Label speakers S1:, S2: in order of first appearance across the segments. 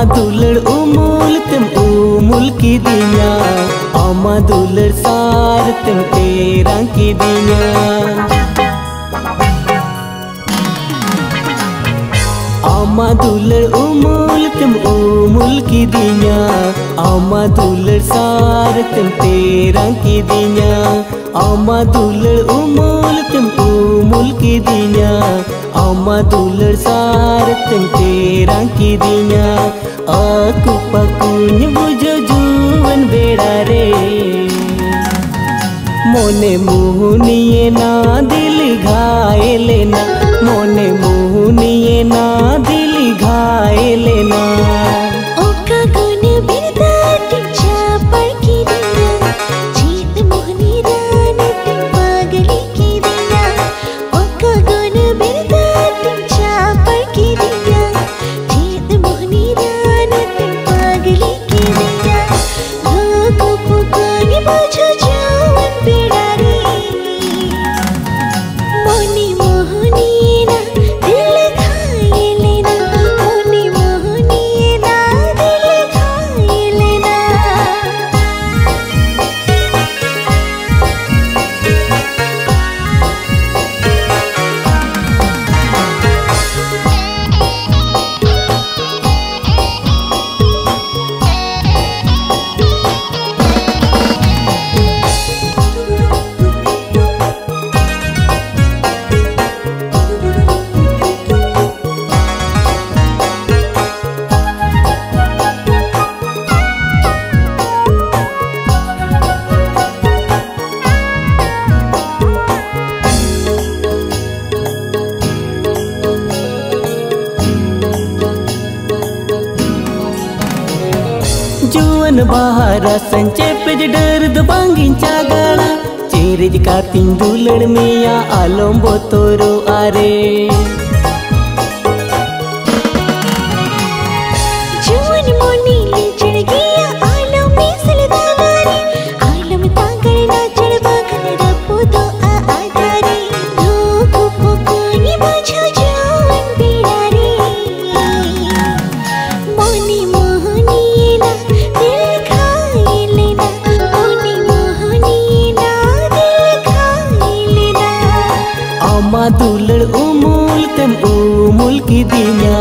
S1: दुलड़ उमुल तुम उमुल की दिया, अमा दुलड़ सार तुम तेरा की दिया। अमा दुलड़ उमुल तुम उमुल की दिया, अमा दुलड़ सार तुम तेरा की दिया। अमा दुलड़ उमुल तुम उमुल की दिया, अमा दुलड़ सार तुम तेरा की दिया। aku pakunya bujo juan beda re, mone muhuniye na dil ghaile na, mone muhuniye na dil ghaile na। जुवन बहारा संचे पे डर बांगिन चागड़ा, चेरेज का तीन दुलड़ में या आलम बोतोरो आरे।
S2: जुवन मोनी ले चढ़ गया आलम में सलदारे, आलम तांगड़ ना चढ़ बागन रपो दो आधारे। लोग पोकोनी बाझो जुवन बिड़ारे, मोनी मोहनी ना
S1: अमा दुलड़ उमुल तुम उमुल की दिया,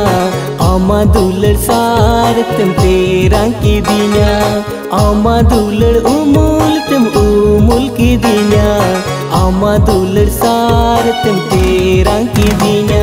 S1: अमा दुलड़ सार तुम तेरा की दिया। अमा दुलड़ उमुल तुम उमुल की दिया, अमा दुलड़ सार तुम तेरा की दिया।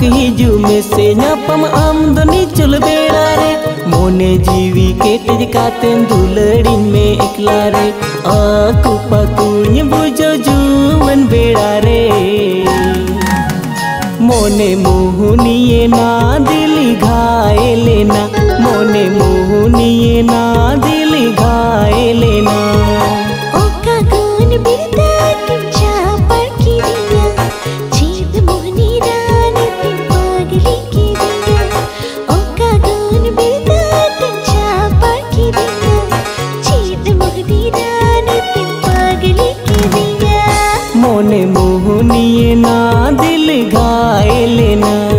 S1: हिजू में से नापम आमदनी चल बेड़ा रे, मोने जीवी के तेज काते दुलड़िन में एकला रे। aku pakunya bujo juwan बेड़ा रे, मोने मुहनिये ना दिल घायले ना, मोने मुहनिये ना दिल घायले ना। मोने मुहनिये ना दिल घायले ना।